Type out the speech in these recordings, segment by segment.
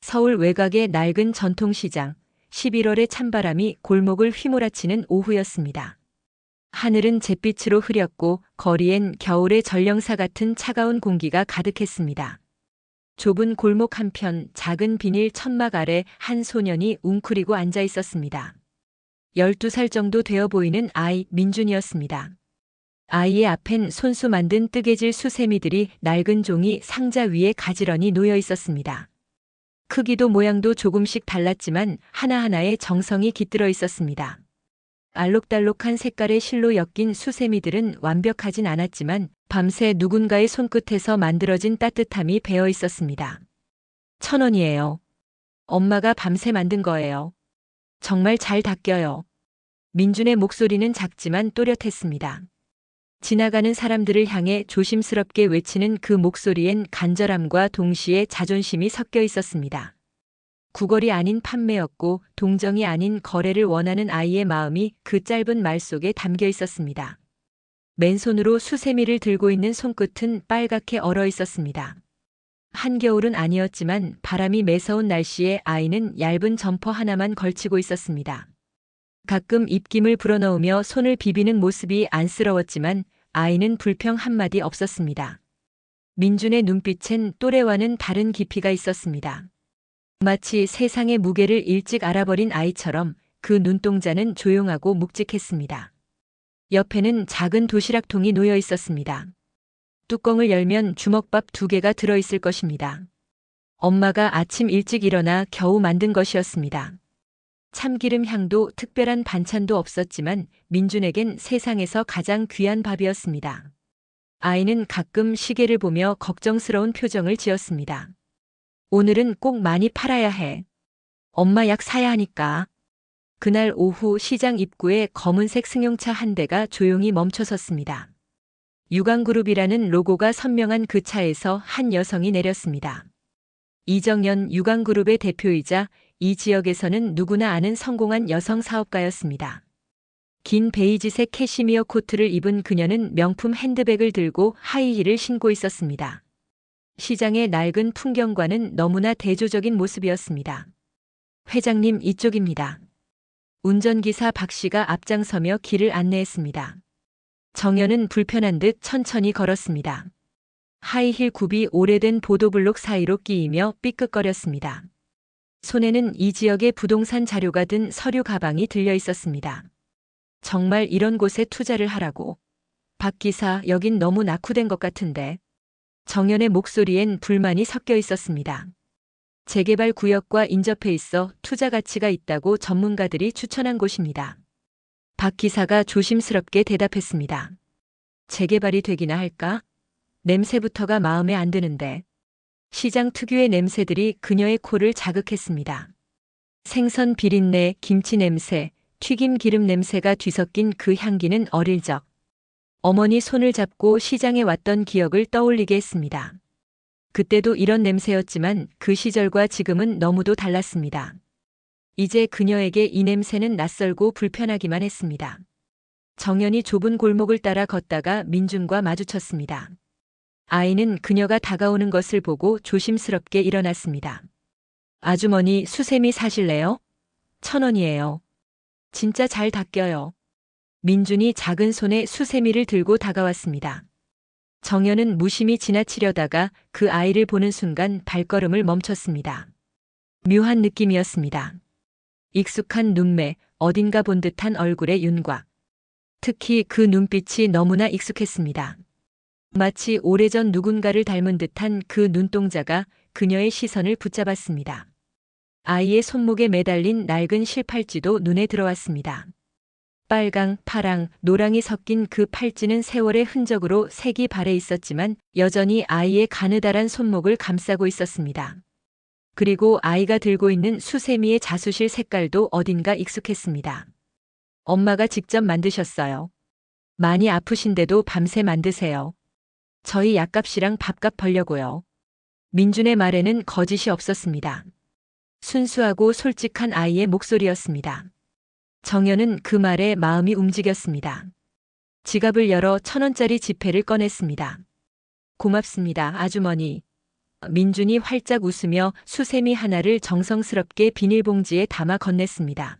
서울 외곽의 낡은 전통시장, 11월의 찬바람이 골목을 휘몰아치는 오후였습니다. 하늘은 잿빛으로 흐렸고 거리엔 겨울의 전령사 같은 차가운 공기가 가득했습니다. 좁은 골목 한편 작은 비닐 천막 아래 한 소년이 웅크리고 앉아 있었습니다. 12살 정도 되어 보이는 아이 민준이었습니다. 아이의 앞엔 손수 만든 뜨개질 수세미들이 낡은 종이 상자 위에 가지런히 놓여 있었습니다. 크기도 모양도 조금씩 달랐지만 하나하나에 정성이 깃들어 있었습니다. 알록달록한 색깔의 실로 엮인 수세미들은 완벽하진 않았지만 밤새 누군가의 손끝에서 만들어진 따뜻함이 배어 있었습니다. 1,000원이에요. 엄마가 밤새 만든 거예요. 정말 잘 닦여요. 민준의 목소리는 작지만 또렷했습니다. 지나가는 사람들을 향해 조심스럽게 외치는 그 목소리엔 간절함과 동시에 자존심이 섞여 있었습니다. 구걸이 아닌 판매였고 동정이 아닌 거래를 원하는 아이의 마음이 그 짧은 말 속에 담겨 있었습니다. 맨손으로 수세미를 들고 있는 손끝은 빨갛게 얼어 있었습니다. 한겨울은 아니었지만 바람이 매서운 날씨에 아이는 얇은 점퍼 하나만 걸치고 있었습니다. 가끔 입김을 불어넣으며 손을 비비는 모습이 안쓰러웠지만 아이는 불평 한마디 없었습니다. 민준의 눈빛엔 또래와는 다른 깊이가 있었습니다. 마치 세상의 무게를 일찍 알아버린 아이처럼 그 눈동자는 조용하고 묵직했습니다. 옆에는 작은 도시락통이 놓여 있었습니다. 뚜껑을 열면 주먹밥 2개가 들어있을 것입니다. 엄마가 아침 일찍 일어나 겨우 만든 것이었습니다. 참기름 향도 특별한 반찬도 없었지만 민준에겐 세상에서 가장 귀한 밥이었습니다. 아이는 가끔 시계를 보며 걱정스러운 표정을 지었습니다. 오늘은 꼭 많이 팔아야 해. 엄마 약 사야 하니까. 그날 오후 시장 입구에 검은색 승용차 한 대가 조용히 멈춰섰습니다. 유광그룹이라는 로고가 선명한 그 차에서 한 여성이 내렸습니다. 이정연 유광그룹의 대표이자 이 지역에서는 누구나 아는 성공한 여성 사업가였습니다. 긴 베이지색 캐시미어 코트를 입은 그녀는 명품 핸드백을 들고 하이힐을 신고 있었습니다. 시장의 낡은 풍경과는 너무나 대조적인 모습이었습니다. 회장님, 이쪽입니다. 운전기사 박 씨가 앞장서며 길을 안내했습니다. 정연은 불편한 듯 천천히 걸었습니다. 하이힐 굽이 오래된 보도블록 사이로 끼이며 삐끗거렸습니다. 손에는 이 지역의 부동산 자료가 든 서류 가방이 들려 있었습니다. 정말 이런 곳에 투자를 하라고. 박 기사, 여긴 너무 낙후된 것 같은데. 정연의 목소리엔 불만이 섞여 있었습니다. 재개발 구역과 인접해 있어 투자 가치가 있다고 전문가들이 추천한 곳입니다. 박 기사가 조심스럽게 대답했습니다. 재개발이 되기나 할까? 냄새부터가 마음에 안 드는데. 시장 특유의 냄새들이 그녀의 코를 자극했습니다. 생선 비린내, 김치 냄새, 튀김 기름 냄새가 뒤섞인 그 향기는 어릴 적 어머니 손을 잡고 시장에 왔던 기억을 떠올리게 했습니다. 그때도 이런 냄새였지만 그 시절과 지금은 너무도 달랐습니다. 이제 그녀에게 이 냄새는 낯설고 불편하기만 했습니다. 정연이 좁은 골목을 따라 걷다가 민준과 마주쳤습니다. 아이는 그녀가 다가오는 것을 보고 조심스럽게 일어났습니다. 아주머니, 수세미 사실래요? 1,000원이에요. 진짜 잘 닦여요. 민준이 작은 손에 수세미를 들고 다가왔습니다. 정연은 무심히 지나치려다가 그 아이를 보는 순간 발걸음을 멈췄습니다. 묘한 느낌이었습니다. 익숙한 눈매, 어딘가 본 듯한 얼굴의 윤곽. 특히 그 눈빛이 너무나 익숙했습니다. 마치 오래전 누군가를 닮은 듯한 그 눈동자가 그녀의 시선을 붙잡았습니다. 아이의 손목에 매달린 낡은 실팔찌도 눈에 들어왔습니다. 빨강, 파랑, 노랑이 섞인 그 팔찌는 세월의 흔적으로 색이 발해 있었지만 여전히 아이의 가느다란 손목을 감싸고 있었습니다. 그리고 아이가 들고 있는 수세미의 자수실 색깔도 어딘가 익숙했습니다. 엄마가 직접 만드셨어요. 많이 아프신데도 밤새 만드세요. 저희 약값이랑 밥값 벌려고요. 민준의 말에는 거짓이 없었습니다. 순수하고 솔직한 아이의 목소리였습니다. 정연은 그 말에 마음이 움직였습니다. 지갑을 열어 1,000원짜리 지폐를 꺼냈습니다. 고맙습니다, 아주머니. 민준이 활짝 웃으며 수세미 하나를 정성스럽게 비닐봉지에 담아 건넸습니다.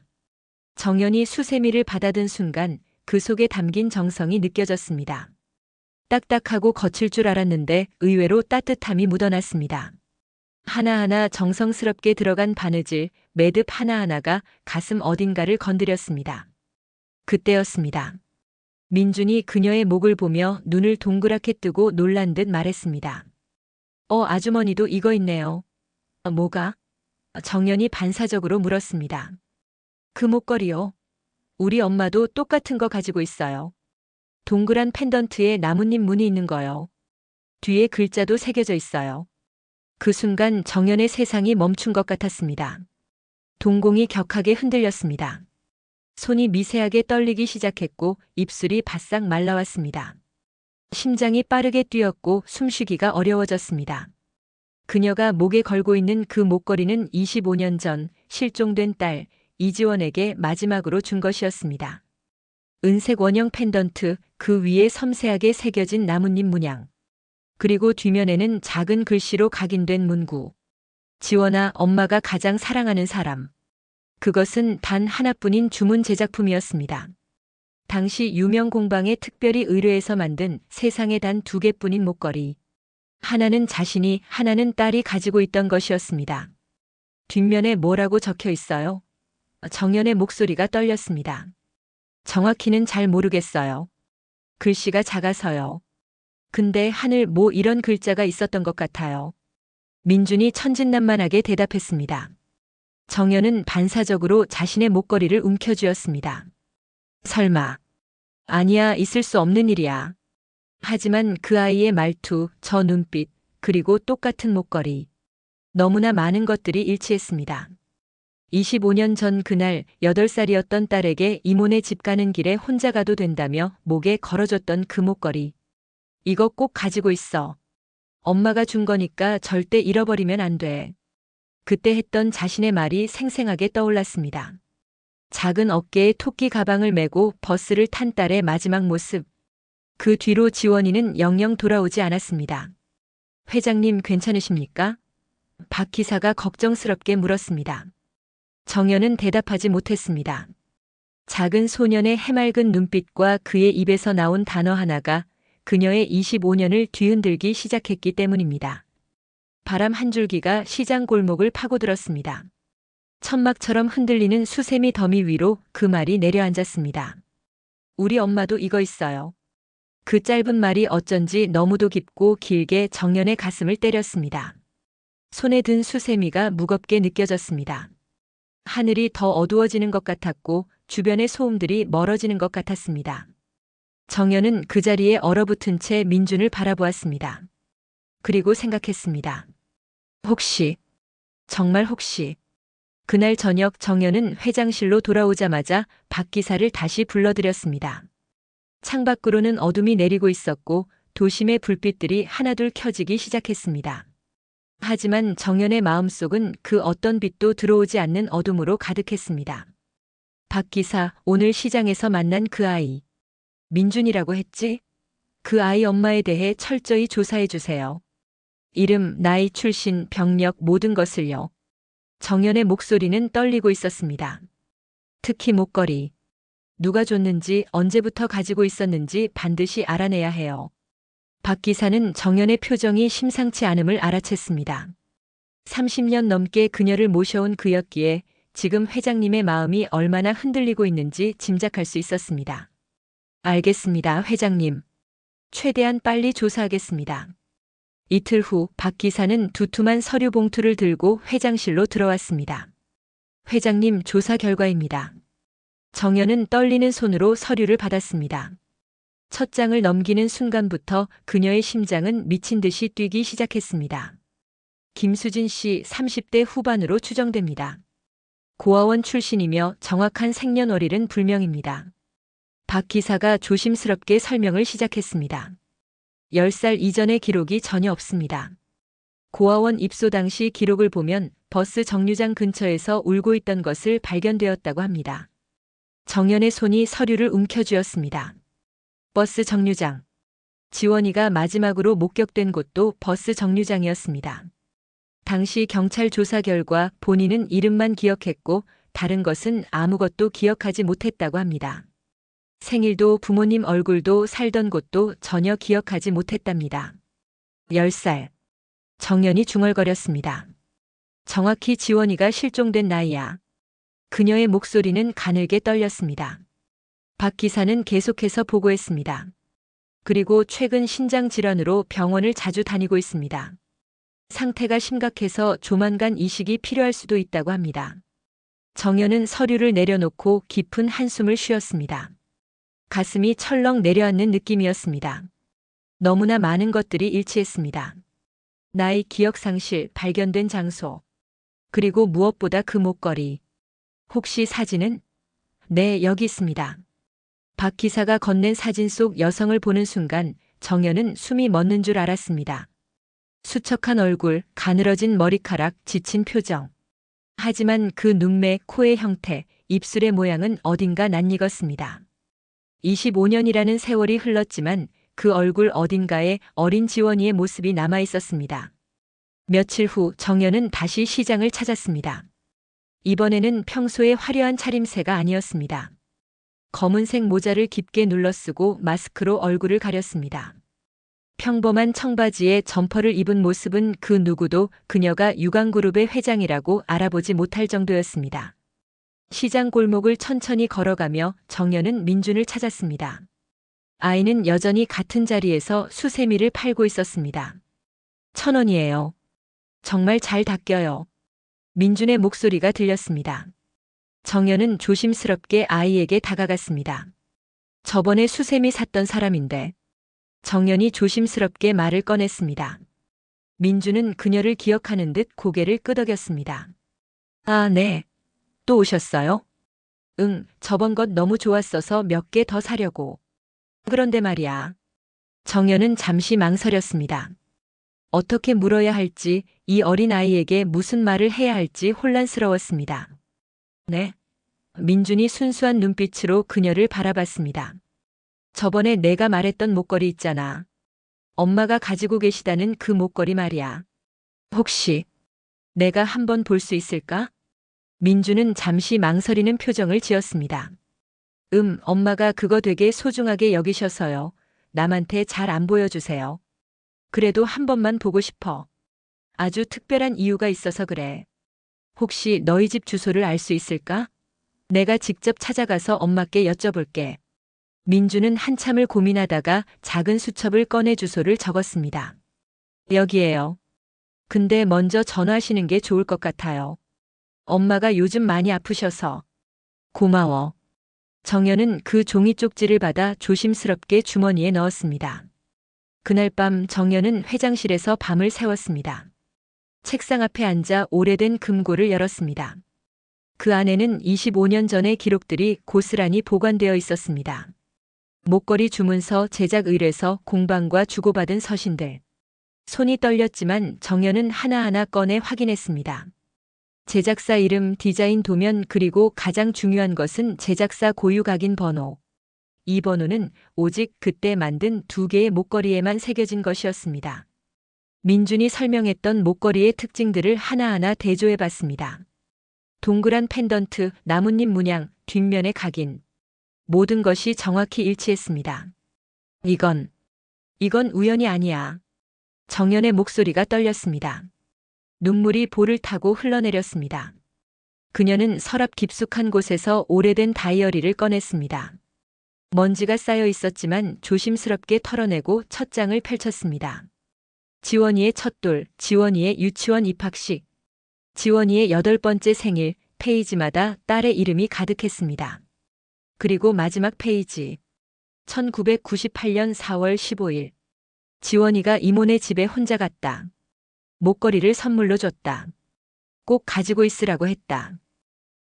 정연이 수세미를 받아든 순간 그 속에 담긴 정성이 느껴졌습니다. 딱딱하고 거칠 줄 알았는데 의외로 따뜻함이 묻어났습니다. 하나하나 정성스럽게 들어간 바느질, 매듭 하나하나가 가슴 어딘가를 건드렸습니다. 그때였습니다. 민준이 그녀의 목을 보며 눈을 동그랗게 뜨고 놀란 듯 말했습니다. 아주머니도 이거 있네요. 뭐가? 정연이 반사적으로 물었습니다. 그 목걸이요. 우리 엄마도 똑같은 거 가지고 있어요. 동그란 펜던트에 나뭇잎 무늬 있는 거요. 뒤에 글자도 새겨져 있어요. 그 순간 정연의 세상이 멈춘 것 같았습니다. 동공이 격하게 흔들렸습니다. 손이 미세하게 떨리기 시작했고 입술이 바싹 말라왔습니다. 심장이 빠르게 뛰었고 숨쉬기가 어려워졌습니다. 그녀가 목에 걸고 있는 그 목걸이는 25년 전 실종된 딸 이지원에게 마지막으로 준 것이었습니다. 은색 원형 펜던트, 그 위에 섬세하게 새겨진 나뭇잎 문양. 그리고 뒷면에는 작은 글씨로 각인된 문구. 지원아, 엄마가 가장 사랑하는 사람. 그것은 단 하나뿐인 주문 제작품이었습니다. 당시 유명 공방에 특별히 의뢰해서 만든 세상에 단 2개뿐인 목걸이. 하나는 자신이, 하나는 딸이 가지고 있던 것이었습니다. 뒷면에 뭐라고 적혀 있어요? 정연의 목소리가 떨렸습니다. 정확히는 잘 모르겠어요. 글씨가 작아서요. 근데 하늘 뭐 이런 글자가 있었던 것 같아요. 민준이 천진난만하게 대답했습니다. 정연은 반사적으로 자신의 목걸이를 움켜쥐었습니다. 설마. 아니야, 있을 수 없는 일이야. 하지만 그 아이의 말투, 저 눈빛, 그리고 똑같은 목걸이. 너무나 많은 것들이 일치했습니다. 25년 전 그날 8살이었던 딸에게 이모네 집 가는 길에 혼자 가도 된다며 목에 걸어줬던 그 목걸이. 이거 꼭 가지고 있어. 엄마가 준 거니까 절대 잃어버리면 안 돼. 그때 했던 자신의 말이 생생하게 떠올랐습니다. 작은 어깨에 토끼 가방을 메고 버스를 탄 딸의 마지막 모습. 그 뒤로 지원이는 영영 돌아오지 않았습니다. 회장님 괜찮으십니까? 박 기사가 걱정스럽게 물었습니다. 정연은 대답하지 못했습니다. 작은 소년의 해맑은 눈빛과 그의 입에서 나온 단어 하나가 그녀의 25년을 뒤흔들기 시작했기 때문입니다. 바람 한 줄기가 시장 골목을 파고들었습니다. 천막처럼 흔들리는 수세미 더미 위로 그 말이 내려앉았습니다. 우리 엄마도 이거 있어요. 그 짧은 말이 어쩐지 너무도 깊고 길게 정연의 가슴을 때렸습니다. 손에 든 수세미가 무겁게 느껴졌습니다. 하늘이 더 어두워지는 것 같았고 주변의 소음들이 멀어지는 것 같았습니다. 정연은 그 자리에 얼어붙은 채 민준을 바라보았습니다. 그리고 생각했습니다. 혹시, 정말 혹시. 그날 저녁 정연은 회장실로 돌아오자마자 박 기사를 다시 불러들였습니다. 창밖으로는 어둠이 내리고 있었고 도심의 불빛들이 하나둘 켜지기 시작했습니다. 하지만 정연의 마음속은 그 어떤 빛도 들어오지 않는 어둠으로 가득했습니다. 박 기사, 오늘 시장에서 만난 그 아이. 민준이라고 했지? 그 아이 엄마에 대해 철저히 조사해 주세요. 이름, 나이, 출신, 병력 모든 것을요. 정연의 목소리는 떨리고 있었습니다. 특히 목걸이. 누가 줬는지 언제부터 가지고 있었는지 반드시 알아내야 해요. 박 기사는 정연의 표정이 심상치 않음을 알아챘습니다. 30년 넘게 그녀를 모셔온 그였기에 지금 회장님의 마음이 얼마나 흔들리고 있는지 짐작할 수 있었습니다. 알겠습니다, 회장님. 최대한 빨리 조사하겠습니다. 이틀 후 박 기사는 두툼한 서류 봉투를 들고 회장실로 들어왔습니다. 회장님, 조사 결과입니다. 정연은 떨리는 손으로 서류를 받았습니다. 첫 장을 넘기는 순간부터 그녀의 심장은 미친 듯이 뛰기 시작했습니다. 김수진 씨 30대 후반으로 추정됩니다. 고아원 출신이며 정확한 생년월일은 불명입니다. 박 기사가 조심스럽게 설명을 시작했습니다. 10살 이전의 기록이 전혀 없습니다. 고아원 입소 당시 기록을 보면 버스 정류장 근처에서 울고 있던 것을 발견되었다고 합니다. 정연의 손이 서류를 움켜쥐었습니다. 버스 정류장. 지원이가 마지막으로 목격된 곳도 버스 정류장이었습니다. 당시 경찰 조사 결과 본인은 이름만 기억했고 다른 것은 아무것도 기억하지 못했다고 합니다. 생일도 부모님 얼굴도 살던 곳도 전혀 기억하지 못했답니다. 10살. 정연이 중얼거렸습니다. 정확히 지원이가 실종된 나이야. 그녀의 목소리는 가늘게 떨렸습니다. 박 기사는 계속해서 보고했습니다. 그리고 최근 신장 질환으로 병원을 자주 다니고 있습니다. 상태가 심각해서 조만간 이식이 필요할 수도 있다고 합니다. 정연은 서류를 내려놓고 깊은 한숨을 쉬었습니다. 가슴이 철렁 내려앉는 느낌이었습니다. 너무나 많은 것들이 일치했습니다. 나이, 기억 상실, 발견된 장소. 그리고 무엇보다 그 목걸이. 혹시 사진은? 네, 여기 있습니다. 박 기사가 건넨 사진 속 여성을 보는 순간 정연은 숨이 멎는 줄 알았습니다. 수척한 얼굴, 가늘어진 머리카락, 지친 표정. 하지만 그 눈매, 코의 형태, 입술의 모양은 어딘가 낯익었습니다. 25년이라는 세월이 흘렀지만 그 얼굴 어딘가에 어린 지원이의 모습이 남아 있었습니다. 며칠 후 정연은 다시 시장을 찾았습니다. 이번에는 평소의 화려한 차림새가 아니었습니다. 검은색 모자를 깊게 눌러쓰고 마스크로 얼굴을 가렸습니다. 평범한 청바지에 점퍼를 입은 모습은 그 누구도 그녀가 유광그룹의 회장이라고 알아보지 못할 정도였습니다. 시장 골목을 천천히 걸어가며 정연은 민준을 찾았습니다. 아이는 여전히 같은 자리에서 수세미를 팔고 있었습니다. 1,000원이에요. 정말 잘 닦여요. 민준의 목소리가 들렸습니다. 정연은 조심스럽게 아이에게 다가갔습니다. 저번에 수세미 샀던 사람인데. 정연이 조심스럽게 말을 꺼냈습니다. 민준은 그녀를 기억하는 듯 고개를 끄덕였습니다. 아, 네. 또 오셨어요? 응, 저번 것 너무 좋았어서 몇 개 더 사려고. 그런데 말이야. 정연은 잠시 망설였습니다. 어떻게 물어야 할지, 이 어린 아이에게 무슨 말을 해야 할지 혼란스러웠습니다. 네. 민준이 순수한 눈빛으로 그녀를 바라봤습니다. 저번에 내가 말했던 목걸이 있잖아. 엄마가 가지고 계시다는 그 목걸이 말이야. 혹시 내가 한번 볼 수 있을까? 민주는 잠시 망설이는 표정을 지었습니다. 엄마가 그거 되게 소중하게 여기셔서요. 남한테 잘 안 보여주세요. 그래도 한 번만 보고 싶어. 아주 특별한 이유가 있어서 그래. 혹시 너희 집 주소를 알 수 있을까? 내가 직접 찾아가서 엄마께 여쭤볼게. 민주는 한참을 고민하다가 작은 수첩을 꺼내 주소를 적었습니다. 여기에요. 근데 먼저 전화하시는 게 좋을 것 같아요. 엄마가 요즘 많이 아프셔서. 고마워. 정연은 그 종이 쪽지를 받아 조심스럽게 주머니에 넣었습니다. 그날 밤 정연은 회장실에서 밤을 새웠습니다. 책상 앞에 앉아 오래된 금고를 열었습니다. 그 안에는 25년 전의 기록들이 고스란히 보관되어 있었습니다. 목걸이 주문서, 제작 의뢰서, 공방과 주고받은 서신들. 손이 떨렸지만 정연은 하나하나 꺼내 확인했습니다. 제작사 이름, 디자인 도면, 그리고 가장 중요한 것은 제작사 고유 각인 번호. 이 번호는 오직 그때 만든 2개의 목걸이에만 새겨진 것이었습니다. 민준이 설명했던 목걸이의 특징들을 하나하나 대조해봤습니다. 동그란 펜던트, 나뭇잎 문양, 뒷면의 각인. 모든 것이 정확히 일치했습니다. 이건 우연이 아니야. 정연의 목소리가 떨렸습니다. 눈물이 볼을 타고 흘러내렸습니다. 그녀는 서랍 깊숙한 곳에서 오래된 다이어리를 꺼냈습니다. 먼지가 쌓여 있었지만 조심스럽게 털어내고 첫 장을 펼쳤습니다. 지원이의 첫돌, 지원이의 유치원 입학식, 지원이의 8번째 생일, 페이지마다 딸의 이름이 가득했습니다. 그리고 마지막 페이지. 1998년 4월 15일. 지원이가 이모네 집에 혼자 갔다. 목걸이를 선물로 줬다. 꼭 가지고 있으라고 했다.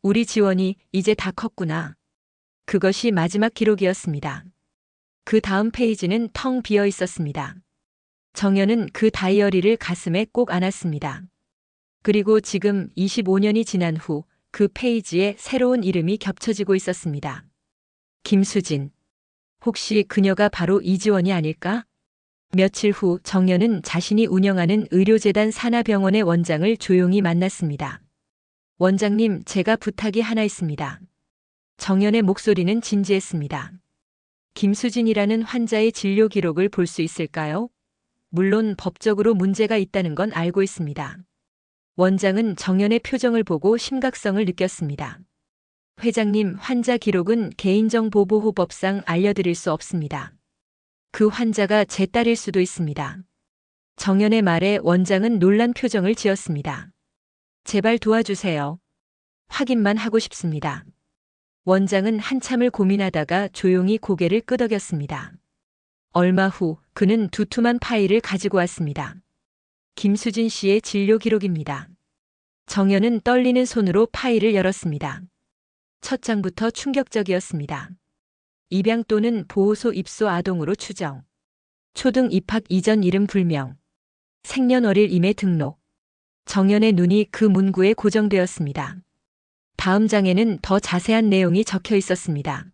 우리 지원이 이제 다 컸구나. 그것이 마지막 기록이었습니다. 그 다음 페이지는 텅 비어 있었습니다. 정연은 그 다이어리를 가슴에 꼭 안았습니다. 그리고 지금 25년이 지난 후 그 페이지에 새로운 이름이 겹쳐지고 있었습니다. 김수진. 혹시 그녀가 바로 이지원이 아닐까? 며칠 후 정연은 자신이 운영하는 의료재단 산하병원의 원장을 조용히 만났습니다. 원장님, 제가 부탁이 하나 있습니다. 정연의 목소리는 진지했습니다. 김수진이라는 환자의 진료 기록을 볼 수 있을까요? 물론 법적으로 문제가 있다는 건 알고 있습니다. 원장은 정연의 표정을 보고 심각성을 느꼈습니다. 회장님, 환자 기록은 개인정보보호법상 알려드릴 수 없습니다. 그 환자가 제 딸일 수도 있습니다. 정연의 말에 원장은 놀란 표정을 지었습니다. 제발 도와주세요. 확인만 하고 싶습니다. 원장은 한참을 고민하다가 조용히 고개를 끄덕였습니다. 얼마 후 그는 두툼한 파일을 가지고 왔습니다. 김수진 씨의 진료 기록입니다. 정연은 떨리는 손으로 파일을 열었습니다. 첫 장부터 충격적이었습니다. 입양 또는 보호소 입소 아동으로 추정. 초등 입학 이전 이름 불명. 생년월일 임의 등록. 정연의 눈이 그 문구에 고정되었습니다. 다음 장에는 더 자세한 내용이 적혀 있었습니다.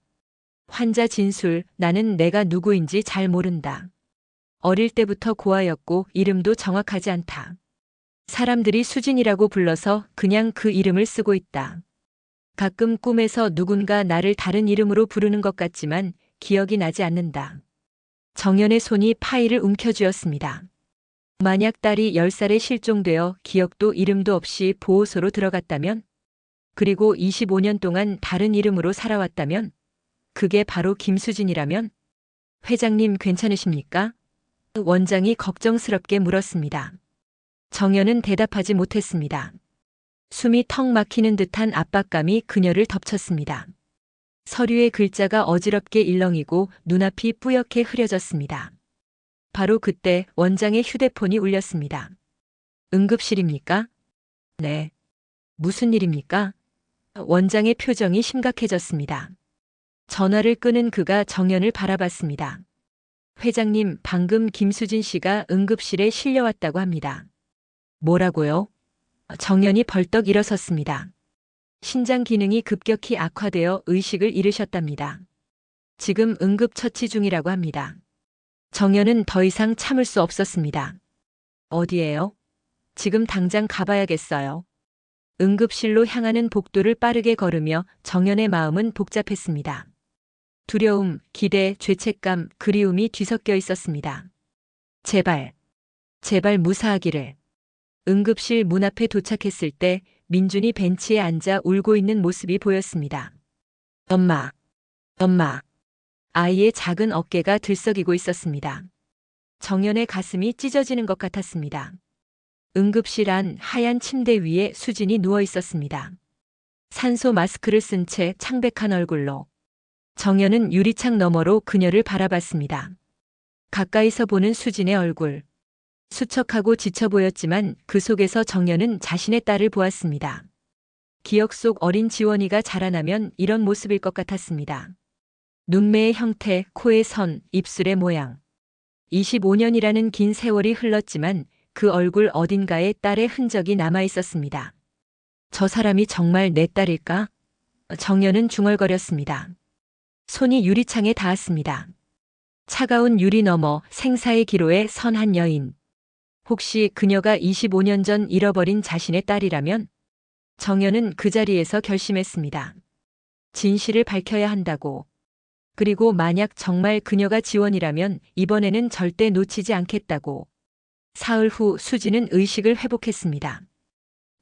환자 진술, 나는 내가 누구인지 잘 모른다. 어릴 때부터 고아였고 이름도 정확하지 않다. 사람들이 수진이라고 불러서 그냥 그 이름을 쓰고 있다. 가끔 꿈에서 누군가 나를 다른 이름으로 부르는 것 같지만 기억이 나지 않는다. 정연의 손이 파일을 움켜쥐었습니다. 만약 딸이 10살에 실종되어 기억도 이름도 없이 보호소로 들어갔다면, 그리고 25년 동안 다른 이름으로 살아왔다면, 그게 바로 김수진이라면? 회장님 괜찮으십니까? 원장이 걱정스럽게 물었습니다. 정연은 대답하지 못했습니다. 숨이 턱 막히는 듯한 압박감이 그녀를 덮쳤습니다. 서류의 글자가 어지럽게 일렁이고 눈앞이 뿌옇게 흐려졌습니다. 바로 그때 원장의 휴대폰이 울렸습니다. 응급실입니까? 네. 무슨 일입니까? 원장의 표정이 심각해졌습니다. 전화를 끊은 그가 정연을 바라봤습니다. 회장님, 방금 김수진 씨가 응급실에 실려왔다고 합니다. 뭐라고요? 정연이 벌떡 일어섰습니다. 신장 기능이 급격히 악화되어 의식을 잃으셨답니다. 지금 응급처치 중이라고 합니다. 정연은 더 이상 참을 수 없었습니다. 어디에요? 지금 당장 가봐야겠어요. 응급실로 향하는 복도를 빠르게 걸으며 정연의 마음은 복잡했습니다. 두려움, 기대, 죄책감, 그리움이 뒤섞여 있었습니다. 제발 무사하기를. 응급실 문 앞에 도착했을 때 민준이 벤치에 앉아 울고 있는 모습이 보였습니다. 엄마. 아이의 작은 어깨가 들썩이고 있었습니다. 정연의 가슴이 찢어지는 것 같았습니다. 응급실 안 하얀 침대 위에 수진이 누워 있었습니다. 산소 마스크를 쓴 채 창백한 얼굴로. 정연은 유리창 너머로 그녀를 바라봤습니다. 가까이서 보는 수진의 얼굴. 수척하고 지쳐 보였지만 그 속에서 정연은 자신의 딸을 보았습니다. 기억 속 어린 지원이가 자라나면 이런 모습일 것 같았습니다. 눈매의 형태, 코의 선, 입술의 모양. 25년이라는 긴 세월이 흘렀지만 그 얼굴 어딘가에 딸의 흔적이 남아 있었습니다. 저 사람이 정말 내 딸일까? 정연은 중얼거렸습니다. 손이 유리창에 닿았습니다. 차가운 유리 너머 생사의 기로에 선 한 여인. 혹시 그녀가 25년 전 잃어버린 자신의 딸이라면? 정연은 그 자리에서 결심했습니다. 진실을 밝혀야 한다고. 그리고 만약 정말 그녀가 지원이라면 이번에는 절대 놓치지 않겠다고. 사흘 후 수진은 의식을 회복했습니다.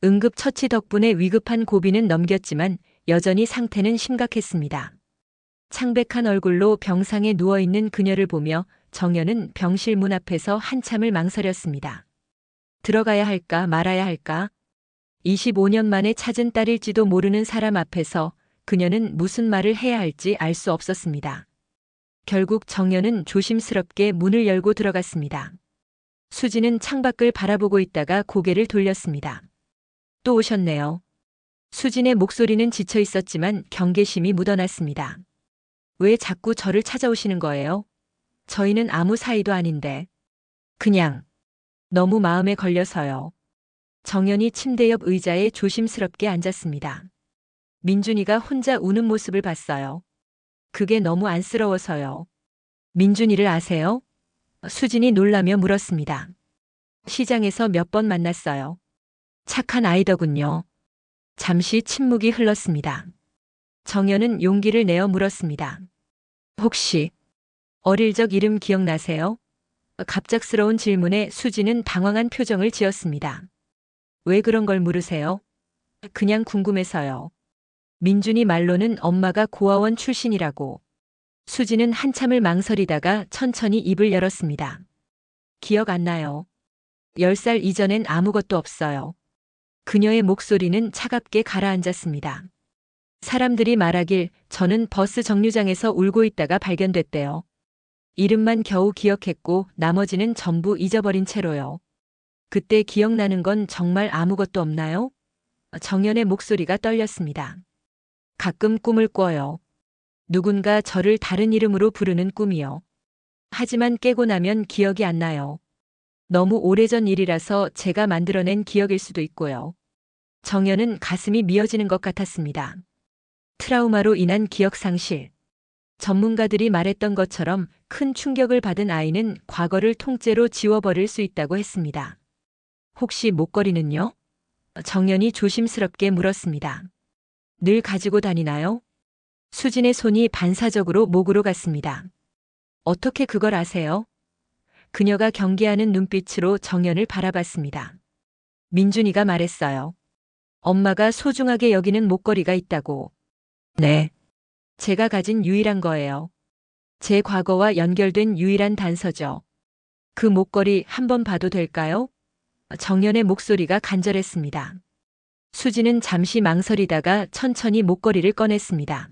응급처치 덕분에 위급한 고비는 넘겼지만 여전히 상태는 심각했습니다. 창백한 얼굴로 병상에 누워있는 그녀를 보며 정연은 병실 문 앞에서 한참을 망설였습니다. 들어가야 할까 말아야 할까? 25년 만에 찾은 딸일지도 모르는 사람 앞에서 그녀는 무슨 말을 해야 할지 알 수 없었습니다. 결국 정연은 조심스럽게 문을 열고 들어갔습니다. 수진은 창밖을 바라보고 있다가 고개를 돌렸습니다. 또 오셨네요. 수진의 목소리는 지쳐 있었지만 경계심이 묻어났습니다. 왜 자꾸 저를 찾아오시는 거예요? 저희는 아무 사이도 아닌데. 그냥 너무 마음에 걸려서요. 정연이 침대 옆 의자에 조심스럽게 앉았습니다. 민준이가 혼자 우는 모습을 봤어요. 그게 너무 안쓰러워서요. 민준이를 아세요? 수진이 놀라며 물었습니다. 시장에서 몇 번 만났어요. 착한 아이더군요. 잠시 침묵이 흘렀습니다. 정연은 용기를 내어 물었습니다. 혹시 어릴 적 이름 기억나세요? 갑작스러운 질문에 수진은 당황한 표정을 지었습니다. 왜 그런 걸 물으세요? 그냥 궁금해서요. 민준이 말로는 엄마가 고아원 출신이라고. 수진은 한참을 망설이다가 천천히 입을 열었습니다. 기억 안 나요. 10살 이전엔 아무것도 없어요. 그녀의 목소리는 차갑게 가라앉았습니다. 사람들이 말하길 저는 버스 정류장에서 울고 있다가 발견됐대요. 이름만 겨우 기억했고 나머지는 전부 잊어버린 채로요. 그때 기억나는 건 정말 아무것도 없나요? 정연의 목소리가 떨렸습니다. 가끔 꿈을 꿔요. 누군가 저를 다른 이름으로 부르는 꿈이요. 하지만 깨고 나면 기억이 안 나요. 너무 오래전 일이라서 제가 만들어낸 기억일 수도 있고요. 정연은 가슴이 미어지는 것 같았습니다. 트라우마로 인한 기억 상실. 전문가들이 말했던 것처럼 큰 충격을 받은 아이는 과거를 통째로 지워버릴 수 있다고 했습니다. 혹시 목걸이는요? 정연이 조심스럽게 물었습니다. 늘 가지고 다니나요? 수진의 손이 반사적으로 목으로 갔습니다. 어떻게 그걸 아세요? 그녀가 경계하는 눈빛으로 정연을 바라봤습니다. 민준이가 말했어요. 엄마가 소중하게 여기는 목걸이가 있다고. 네. 제가 가진 유일한 거예요. 제 과거와 연결된 유일한 단서죠. 그 목걸이 한번 봐도 될까요? 정연의 목소리가 간절했습니다. 수지는 잠시 망설이다가 천천히 목걸이를 꺼냈습니다.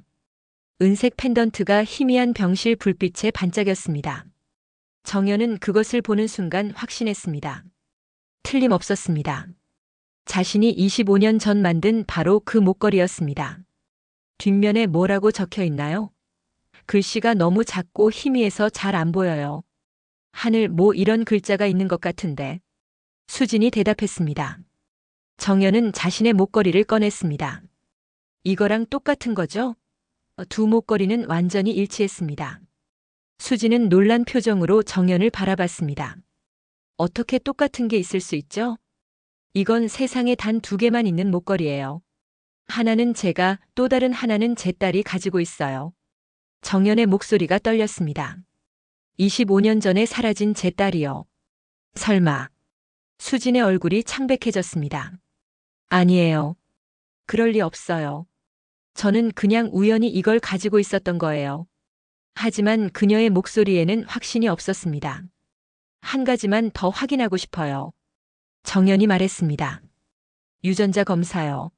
은색 펜던트가 희미한 병실 불빛에 반짝였습니다. 정연은 그것을 보는 순간 확신했습니다. 틀림없었습니다. 자신이 25년 전 만든 바로 그 목걸이였습니다. 뒷면에 뭐라고 적혀 있나요? 글씨가 너무 작고 희미해서 잘 안 보여요. 하늘 뭐 이런 글자가 있는 것 같은데. 수진이 대답했습니다. 정연은 자신의 목걸이를 꺼냈습니다. 이거랑 똑같은 거죠? 두 목걸이는 완전히 일치했습니다. 수진은 놀란 표정으로 정연을 바라봤습니다. 어떻게 똑같은 게 있을 수 있죠? 이건 세상에 단 2개만 있는 목걸이에요. 하나는 제가, 또 다른 하나는 제 딸이 가지고 있어요. 정연의 목소리가 떨렸습니다. 25년 전에 사라진 제 딸이요. 설마. 수진의 얼굴이 창백해졌습니다. 아니에요. 그럴 리 없어요. 저는 그냥 우연히 이걸 가지고 있었던 거예요. 하지만 그녀의 목소리에는 확신이 없었습니다. 한 가지만 더 확인하고 싶어요. 정연이 말했습니다. 유전자 검사요.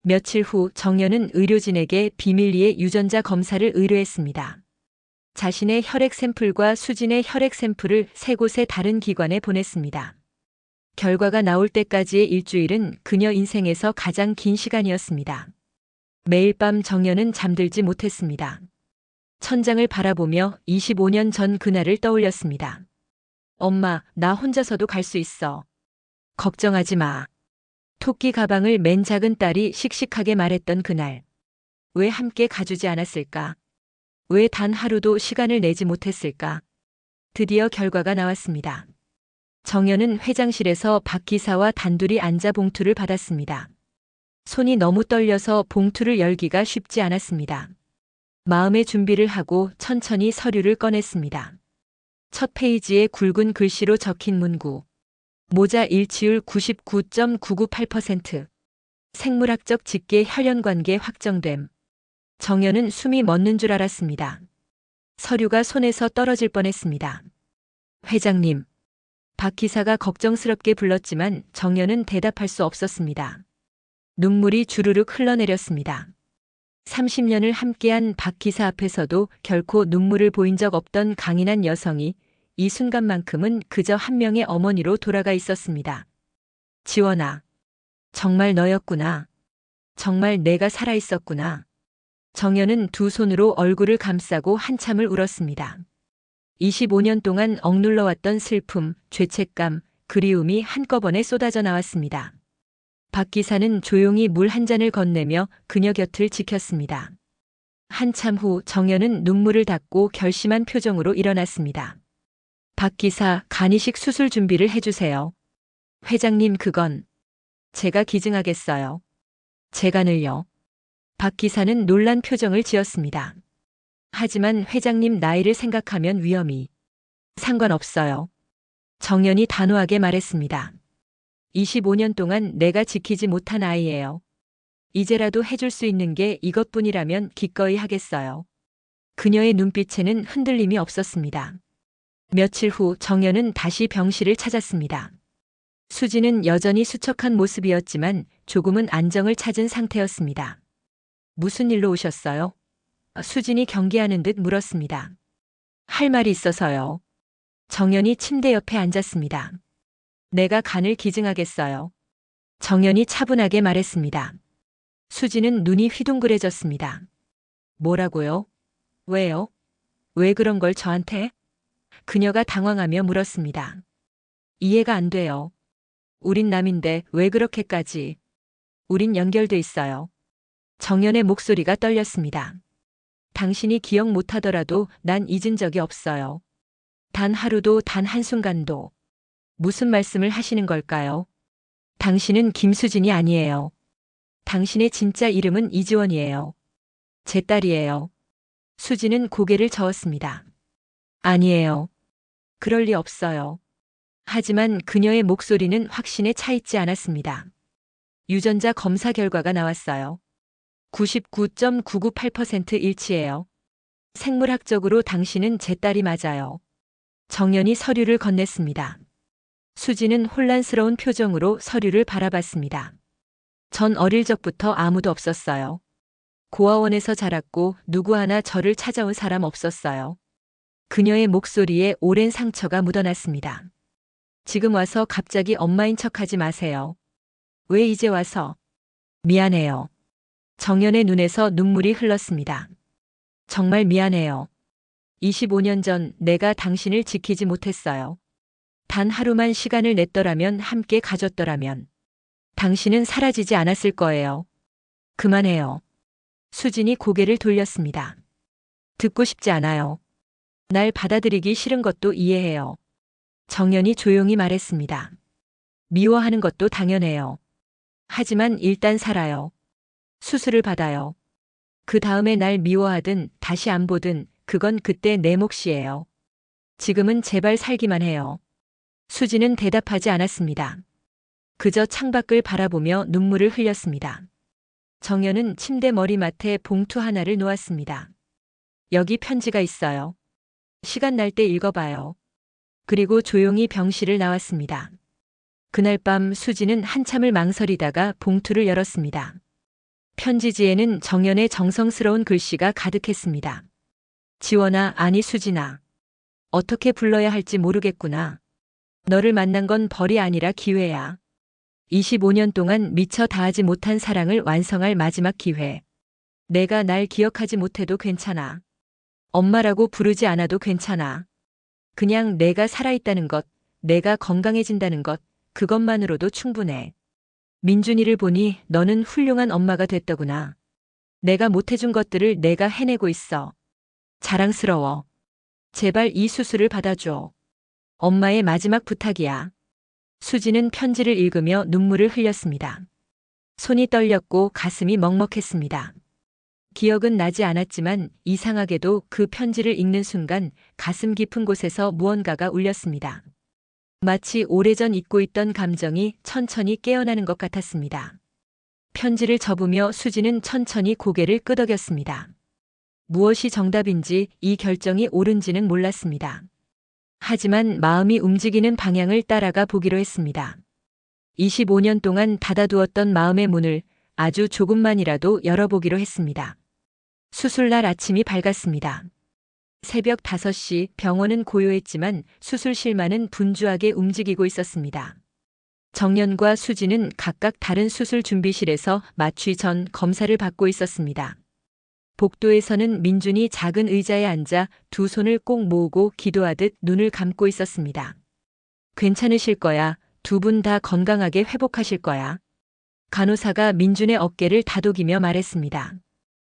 며칠 후 정연은 의료진에게 비밀리에 유전자 검사를 의뢰했습니다. 자신의 혈액 샘플과 수진의 혈액 샘플을 3곳의 다른 기관에 보냈습니다. 결과가 나올 때까지의 일주일은 그녀 인생에서 가장 긴 시간이었습니다. 매일 밤 정연은 잠들지 못했습니다. 천장을 바라보며 25년 전 그날을 떠올렸습니다. 엄마, 나 혼자서도 갈 수 있어. 걱정하지 마. 토끼 가방을 맨 작은 딸이 씩씩하게 말했던 그날. 왜 함께 가주지 않았을까? 왜 단 하루도 시간을 내지 못했을까? 드디어 결과가 나왔습니다. 정연은 회장실에서 박 기사와 단둘이 앉아 봉투를 받았습니다. 손이 너무 떨려서 봉투를 열기가 쉽지 않았습니다. 마음의 준비를 하고 천천히 서류를 꺼냈습니다. 첫 페이지에 굵은 글씨로 적힌 문구. 모자 일치율 99.998%. 생물학적 직계 혈연관계 확정됨. 정연은 숨이 멎는 줄 알았습니다. 서류가 손에서 떨어질 뻔했습니다. 회장님. 박 기사가 걱정스럽게 불렀지만 정연은 대답할 수 없었습니다. 눈물이 주르륵 흘러내렸습니다. 30년을 함께한 박 기사 앞에서도 결코 눈물을 보인 적 없던 강인한 여성이 이 순간만큼은 그저 한 명의 어머니로 돌아가 있었습니다. 지원아. 정말 너였구나. 정말 내가 살아있었구나. 정연은 두 손으로 얼굴을 감싸고 한참을 울었습니다. 25년 동안 억눌러왔던 슬픔, 죄책감, 그리움이 한꺼번에 쏟아져 나왔습니다. 박 기사는 조용히 물 한 잔을 건네며 그녀 곁을 지켰습니다. 한참 후 정연은 눈물을 닦고 결심한 표정으로 일어났습니다. 박 기사, 간이식 수술 준비를 해주세요. 회장님, 그건 제가 기증하겠어요. 제 간을요. 박 기사는 놀란 표정을 지었습니다. 하지만 회장님 나이를 생각하면 위험이 상관없어요. 정연이 단호하게 말했습니다. 25년 동안 내가 지키지 못한 아이예요. 이제라도 해줄 수 있는 게 이것뿐이라면 기꺼이 하겠어요. 그녀의 눈빛에는 흔들림이 없었습니다. 며칠 후 정연은 다시 병실을 찾았습니다. 수지는 여전히 수척한 모습이었지만 조금은 안정을 찾은 상태였습니다. 무슨 일로 오셨어요? 수진이 경계하는 듯 물었습니다. 할 말이 있어서요. 정연이 침대 옆에 앉았습니다. 내가 간을 기증하겠어요. 정연이 차분하게 말했습니다. 수지는 눈이 휘둥그레졌습니다. 뭐라고요? 왜요? 왜 그런 걸 저한테? 그녀가 당황하며 물었습니다. 이해가 안 돼요. 우린 남인데 왜 그렇게까지? 우린 연결돼 있어요. 정연의 목소리가 떨렸습니다. 당신이 기억 못하더라도 난 잊은 적이 없어요. 단 하루도 단 한순간도. 무슨 말씀을 하시는 걸까요? 당신은 김수진이 아니에요. 당신의 진짜 이름은 이지원이에요. 제 딸이에요. 수지는 고개를 저었습니다. 아니에요. 그럴 리 없어요. 하지만 그녀의 목소리는 확신에 차 있지 않았습니다. 유전자 검사 결과가 나왔어요. 99.998% 일치해요. 생물학적으로 당신은 제 딸이 맞아요. 정연이 서류를 건넸습니다. 수지는 혼란스러운 표정으로 서류를 바라봤습니다. 전 어릴 적부터 아무도 없었어요. 고아원에서 자랐고 누구 하나 저를 찾아온 사람 없었어요. 그녀의 목소리에 오랜 상처가 묻어났습니다. 지금 와서 갑자기 엄마인 척하지 마세요. 왜 이제 와서? 미안해요. 정연의 눈에서 눈물이 흘렀습니다. 정말 미안해요. 25년 전 내가 당신을 지키지 못했어요. 단 하루만 시간을 냈더라면, 함께 가졌더라면 당신은 사라지지 않았을 거예요. 그만해요. 수진이 고개를 돌렸습니다. 듣고 싶지 않아요. 날 받아들이기 싫은 것도 이해해요. 정연이 조용히 말했습니다. 미워하는 것도 당연해요. 하지만 일단 살아요. 수술을 받아요. 그 다음에 날 미워하든 다시 안 보든 그건 그때 내 몫이에요. 지금은 제발 살기만 해요. 수지는 대답하지 않았습니다. 그저 창밖을 바라보며 눈물을 흘렸습니다. 정연은 침대 머리맡에 봉투 하나를 놓았습니다. 여기 편지가 있어요. 시간 날 때 읽어봐요. 그리고 조용히 병실을 나왔습니다. 그날 밤 수지는 한참을 망설이다가 봉투를 열었습니다. 편지지에는 정연의 정성스러운 글씨가 가득했습니다. 지원아, 아니 수진아. 어떻게 불러야 할지 모르겠구나. 너를 만난 건 벌이 아니라 기회야. 25년 동안 미처 다하지 못한 사랑을 완성할 마지막 기회. 내가 날 기억하지 못해도 괜찮아. 엄마라고 부르지 않아도 괜찮아. 그냥 내가 살아있다는 것, 내가 건강해진다는 것, 그것만으로도 충분해. 민준이를 보니 너는 훌륭한 엄마가 됐더구나. 내가 못해준 것들을 내가 해내고 있어. 자랑스러워. 제발 이 수술을 받아줘. 엄마의 마지막 부탁이야. 수지는 편지를 읽으며 눈물을 흘렸습니다. 손이 떨렸고 가슴이 먹먹했습니다. 기억은 나지 않았지만 이상하게도 그 편지를 읽는 순간 가슴 깊은 곳에서 무언가가 울렸습니다. 마치 오래전 잊고 있던 감정이 천천히 깨어나는 것 같았습니다. 편지를 접으며 수지는 천천히 고개를 끄덕였습니다. 무엇이 정답인지, 이 결정이 옳은지는 몰랐습니다. 하지만 마음이 움직이는 방향을 따라가 보기로 했습니다. 25년 동안 닫아두었던 마음의 문을 아주 조금만이라도 열어보기로 했습니다. 수술날 아침이 밝았습니다. 새벽 5시, 병원은 고요했지만 수술실만은 분주하게 움직이고 있었습니다. 정연과 수지는 각각 다른 수술 준비실에서 마취 전 검사를 받고 있었습니다. 복도에서는 민준이 작은 의자에 앉아 두 손을 꼭 모으고 기도하듯 눈을 감고 있었습니다. 괜찮으실 거야. 두 분 다 건강하게 회복하실 거야. 간호사가 민준의 어깨를 다독이며 말했습니다.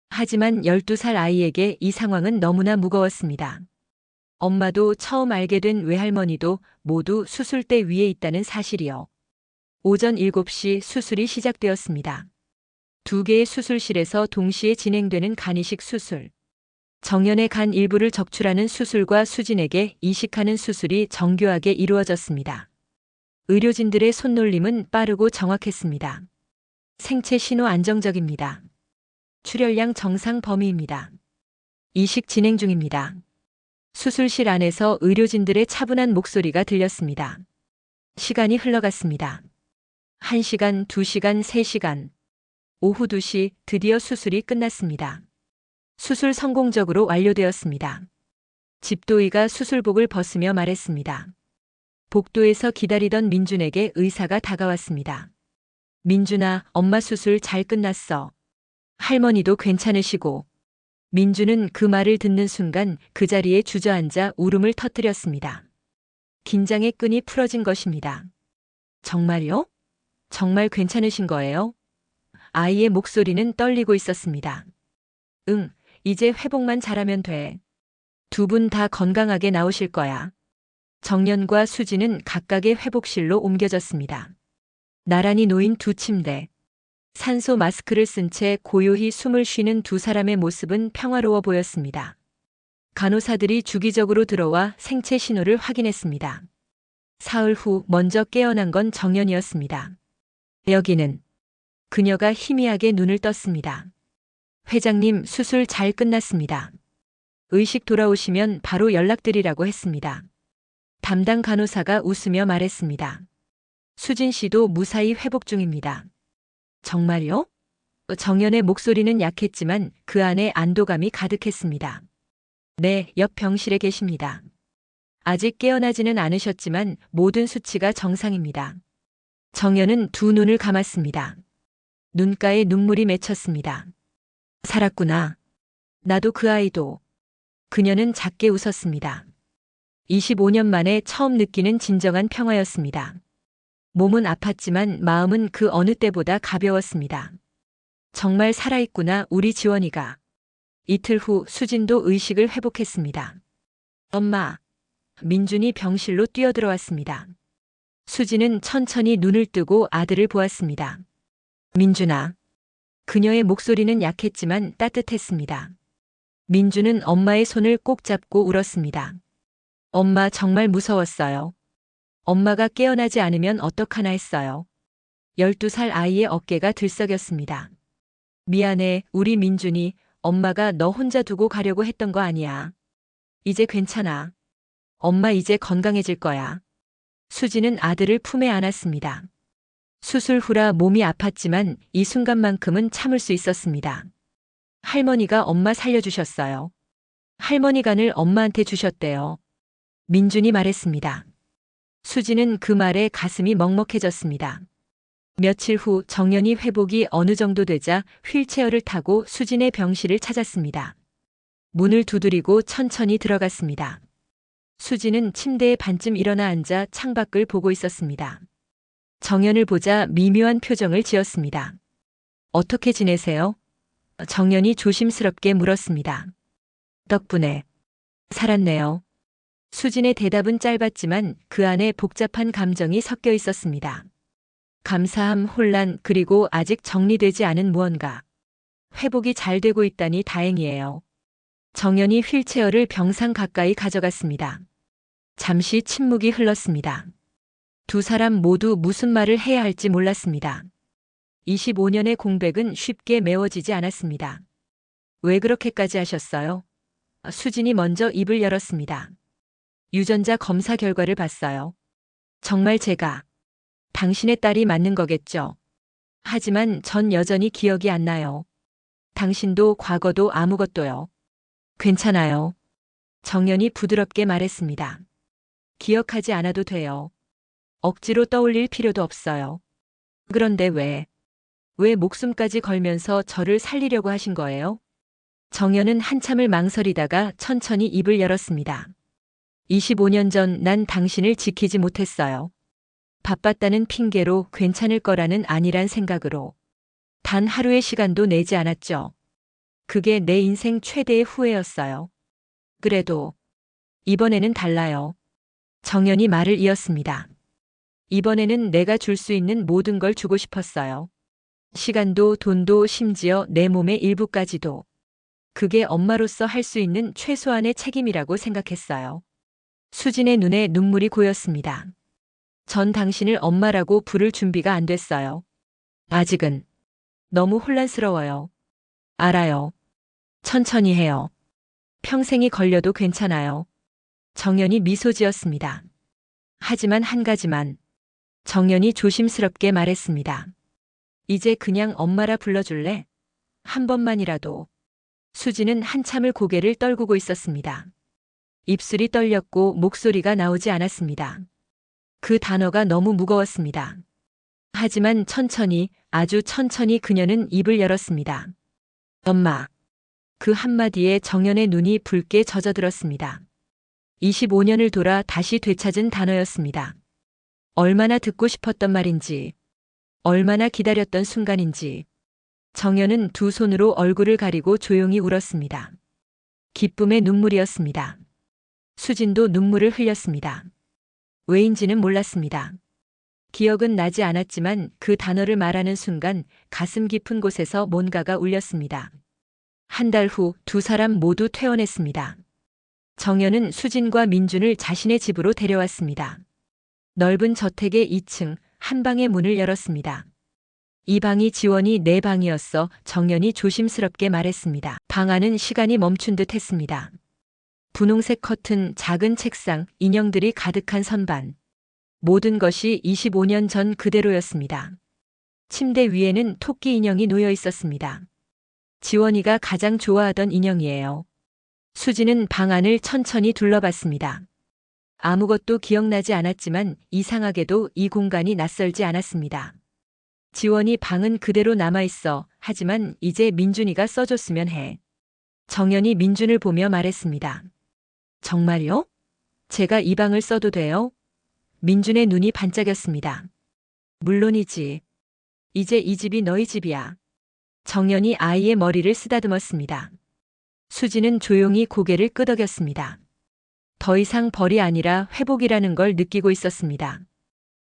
하지만 12살 아이에게 이 상황은 너무나 무거웠습니다. 엄마도 처음 알게 된 외할머니도 모두 수술대 위에 있다는 사실이요. 오전 7시 수술이 시작되었습니다. 두 개의 수술실에서 동시에 진행되는 간이식 수술. 정연의 간 일부를 적출하는 수술과 수진에게 이식하는 수술이 정교하게 이루어졌습니다. 의료진들의 손놀림은 빠르고 정확했습니다. 생체 신호 안정적입니다. 출혈량 정상 범위입니다. 이식 진행 중입니다. 수술실 안에서 의료진들의 차분한 목소리가 들렸습니다. 시간이 흘러갔습니다. 1시간, 2시간, 3시간. 오후 2시 드디어 수술이 끝났습니다. 수술 성공적으로 완료되었습니다. 집도의가 수술복을 벗으며 말했습니다. 복도에서 기다리던 민준에게 의사가 다가왔습니다. 민준아, 엄마 수술 잘 끝났어. 할머니도 괜찮으시고. 민준은 그 말을 듣는 순간 그 자리에 주저앉아 울음을 터뜨렸습니다. 긴장의 끈이 풀어진 것입니다. 정말요? 정말 괜찮으신 거예요? 아이의 목소리는 떨리고 있었습니다. 응, 이제 회복만 잘하면 돼. 두 분 다 건강하게 나오실 거야. 정연과 수지는 각각의 회복실로 옮겨졌습니다. 나란히 놓인 두 침대. 산소 마스크를 쓴 채 고요히 숨을 쉬는 두 사람의 모습은 평화로워 보였습니다. 간호사들이 주기적으로 들어와 생체 신호를 확인했습니다. 사흘 후 먼저 깨어난 건 정연이었습니다. 여기는 그녀가 희미하게 눈을 떴습니다. 회장님, 수술 잘 끝났습니다. 의식 돌아오시면 바로 연락드리라고 했습니다. 담당 간호사가 웃으며 말했습니다. 수진 씨도 무사히 회복 중입니다. 정말요? 정연의 목소리는 약했지만 그 안에 안도감이 가득했습니다. 네, 옆 병실에 계십니다. 아직 깨어나지는 않으셨지만 모든 수치가 정상입니다. 정연은 두 눈을 감았습니다. 눈가에 눈물이 맺혔습니다. 살았구나. 나도 그 아이도. 그녀는 작게 웃었습니다. 25년 만에 처음 느끼는 진정한 평화였습니다. 몸은 아팠지만 마음은 그 어느 때보다 가벼웠습니다. 정말 살아있구나, 우리 지원이가. 이틀 후 수진도 의식을 회복했습니다. 엄마. 민준이 병실로 뛰어들어왔습니다. 수진은 천천히 눈을 뜨고 아들을 보았습니다. 민준아. 그녀의 목소리는 약했지만 따뜻했습니다. 민준은 엄마의 손을 꼭 잡고 울었습니다. 엄마 정말 무서웠어요. 엄마가 깨어나지 않으면 어떡하나 했어요. 12살 아이의 어깨가 들썩였습니다. 미안해, 우리 민준이. 엄마가 너 혼자 두고 가려고 했던 거 아니야. 이제 괜찮아. 엄마 이제 건강해질 거야. 수지는 아들을 품에 안았습니다. 수술 후라 몸이 아팠지만 이 순간만큼은 참을 수 있었습니다. 할머니가 엄마 살려주셨어요. 할머니 간을 엄마한테 주셨대요. 민준이 말했습니다. 수지는 그 말에 가슴이 먹먹해졌습니다. 며칠 후 정연이 회복이 어느 정도 되자 휠체어를 타고 수진의 병실을 찾았습니다. 문을 두드리고 천천히 들어갔습니다. 수지는 침대에 반쯤 일어나 앉아 창밖을 보고 있었습니다. 정연을 보자 미묘한 표정을 지었습니다. 어떻게 지내세요? 정연이 조심스럽게 물었습니다. 덕분에 살았네요. 수진의 대답은 짧았지만 그 안에 복잡한 감정이 섞여 있었습니다. 감사함, 혼란, 그리고 아직 정리되지 않은 무언가. 회복이 잘 되고 있다니 다행이에요. 정연이 휠체어를 병상 가까이 가져갔습니다. 잠시 침묵이 흘렀습니다. 두 사람 모두 무슨 말을 해야 할지 몰랐습니다. 25년의 공백은 쉽게 메워지지 않았습니다. 왜 그렇게까지 하셨어요? 수진이 먼저 입을 열었습니다. 유전자 검사 결과를 봤어요. 정말 제가 당신의 딸이 맞는 거겠죠? 하지만 전 여전히 기억이 안 나요. 당신도 과거도 아무것도요. 괜찮아요. 정연이 부드럽게 말했습니다. 기억하지 않아도 돼요. 억지로 떠올릴 필요도 없어요. 그런데 왜 목숨까지 걸면서 저를 살리려고 하신 거예요? 정연은 한참을 망설이다가 천천히 입을 열었습니다. 25년 전 난 당신을 지키지 못했어요. 바빴다는 핑계로 괜찮을 거라는 안일한 생각으로. 단 하루의 시간도 내지 않았죠. 그게 내 인생 최대의 후회였어요. 그래도 이번에는 달라요. 정연이 말을 이었습니다. 이번에는 내가 줄 수 있는 모든 걸 주고 싶었어요. 시간도 돈도 심지어 내 몸의 일부까지도. 그게 엄마로서 할 수 있는 최소한의 책임이라고 생각했어요. 수진의 눈에 눈물이 고였습니다. 전 당신을 엄마라고 부를 준비가 안 됐어요. 아직은. 너무 혼란스러워요. 알아요. 천천히 해요. 평생이 걸려도 괜찮아요. 정연이 미소 지었습니다. 하지만 한 가지만. 정연이 조심스럽게 말했습니다. 이제 그냥 엄마라 불러줄래? 한 번만이라도. 수지는 한참을 고개를 떨구고 있었습니다. 입술이 떨렸고 목소리가 나오지 않았습니다. 그 단어가 너무 무거웠습니다. 하지만 천천히, 아주 천천히 그녀는 입을 열었습니다. 엄마. 그 한마디에 정연의 눈이 붉게 젖어들었습니다. 25년을 돌아 다시 되찾은 단어였습니다. 얼마나 듣고 싶었던 말인지, 얼마나 기다렸던 순간인지. 정연은 두 손으로 얼굴을 가리고 조용히 울었습니다. 기쁨의 눈물이었습니다. 수진도 눈물을 흘렸습니다. 왜인지는 몰랐습니다. 기억은 나지 않았지만 그 단어를 말하는 순간 가슴 깊은 곳에서 뭔가가 울렸습니다. 한 달 후 두 사람 모두 퇴원했습니다. 정연은 수진과 민준을 자신의 집으로 데려왔습니다. 넓은 저택의 2층 한 방의 문을 열었습니다. 이 방이 지원이 내 방이었어. 정연이 조심스럽게 말했습니다. 방 안은 시간이 멈춘 듯 했습니다. 분홍색 커튼, 작은 책상, 인형들이 가득한 선반. 모든 것이 25년 전 그대로였습니다. 침대 위에는 토끼 인형이 놓여 있었습니다. 지원이가 가장 좋아하던 인형이에요. 수지는 방 안을 천천히 둘러봤습니다. 아무것도 기억나지 않았지만 이상하게도 이 공간이 낯설지 않았습니다. 지원이 방은 그대로 남아있어. 하지만 이제 민준이가 써줬으면 해. 정연이 민준을 보며 말했습니다. 정말요? 제가 이 방을 써도 돼요? 민준의 눈이 반짝였습니다. 물론이지. 이제 이 집이 너희 집이야. 정연이 아이의 머리를 쓰다듬었습니다. 수지는 조용히 고개를 끄덕였습니다. 더 이상 벌이 아니라 회복이라는 걸 느끼고 있었습니다.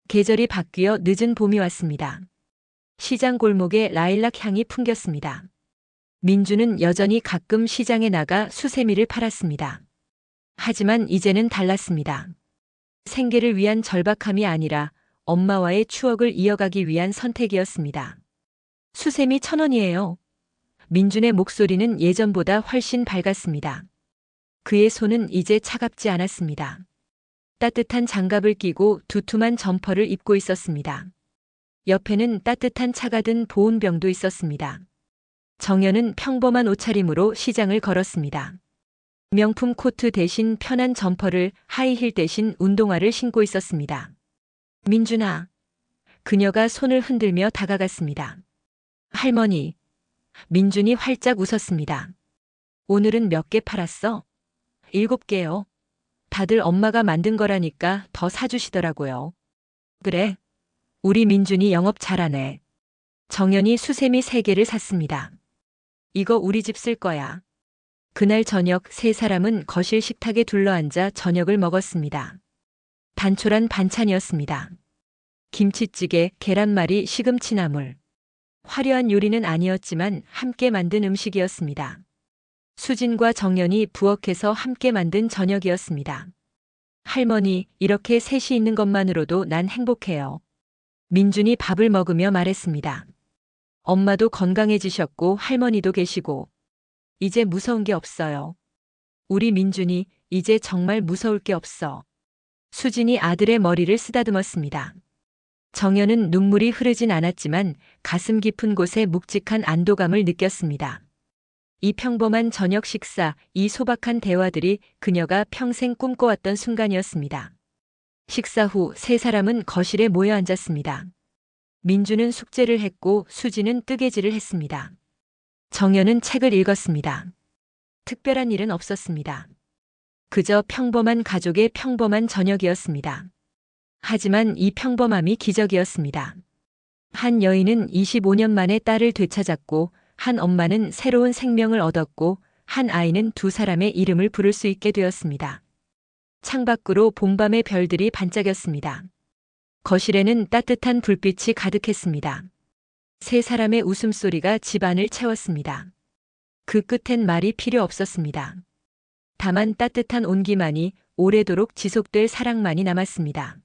계절이 바뀌어 늦은 봄이 왔습니다. 시장 골목에 라일락 향이 풍겼습니다. 민주는 여전히 가끔 시장에 나가 수세미를 팔았습니다. 하지만 이제는 달랐습니다. 생계를 위한 절박함이 아니라 엄마와의 추억을 이어가기 위한 선택이었습니다. 수세미 1,000원이에요. 민준의 목소리는 예전보다 훨씬 밝았습니다. 그의 손은 이제 차갑지 않았습니다. 따뜻한 장갑을 끼고 두툼한 점퍼를 입고 있었습니다. 옆에는 따뜻한 차가 든 보온병도 있었습니다. 정연은 평범한 옷차림으로 시장을 걸었습니다. 명품 코트 대신 편한 점퍼를, 하이힐 대신 운동화를 신고 있었습니다. 민준아. 그녀가 손을 흔들며 다가갔습니다. 할머니. 민준이 활짝 웃었습니다. 오늘은 몇 개 팔았어? 7개요. 다들 엄마가 만든 거라니까 더 사주시더라고요. 그래. 우리 민준이 영업 잘하네. 정연이 수세미 3개를 샀습니다. 이거 우리 집 쓸 거야. 그날 저녁 세 사람은 거실 식탁에 둘러앉아 저녁을 먹었습니다. 단촐한 반찬이었습니다. 김치찌개, 계란말이, 시금치나물. 화려한 요리는 아니었지만 함께 만든 음식이었습니다. 수진과 정연이 부엌에서 함께 만든 저녁이었습니다. 할머니, 이렇게 셋이 있는 것만으로도 난 행복해요. 민준이 밥을 먹으며 말했습니다. 엄마도 건강해지셨고 할머니도 계시고 이제 무서운 게 없어요. 우리 민준이 이제 정말 무서울 게 없어. 수진이 아들의 머리를 쓰다듬었습니다. 정연은 눈물이 흐르진 않았지만 가슴 깊은 곳에 묵직한 안도감을 느꼈습니다. 이 평범한 저녁 식사, 이 소박한 대화들이 그녀가 평생 꿈꿔왔던 순간이었습니다. 식사 후 세 사람은 거실에 모여 앉았습니다. 민주는 숙제를 했고 수지는 뜨개질을 했습니다. 정연은 책을 읽었습니다. 특별한 일은 없었습니다. 그저 평범한 가족의 평범한 저녁이었습니다. 하지만 이 평범함이 기적이었습니다. 한 여인은 25년 만에 딸을 되찾았고, 한 엄마는 새로운 생명을 얻었고, 한 아이는 두 사람의 이름을 부를 수 있게 되었습니다. 창밖으로 봄밤의 별들이 반짝였습니다. 거실에는 따뜻한 불빛이 가득했습니다. 세 사람의 웃음소리가 집안을 채웠습니다. 그 끝엔 말이 필요 없었습니다. 다만 따뜻한 온기만이 오래도록 지속될 사랑만이 남았습니다.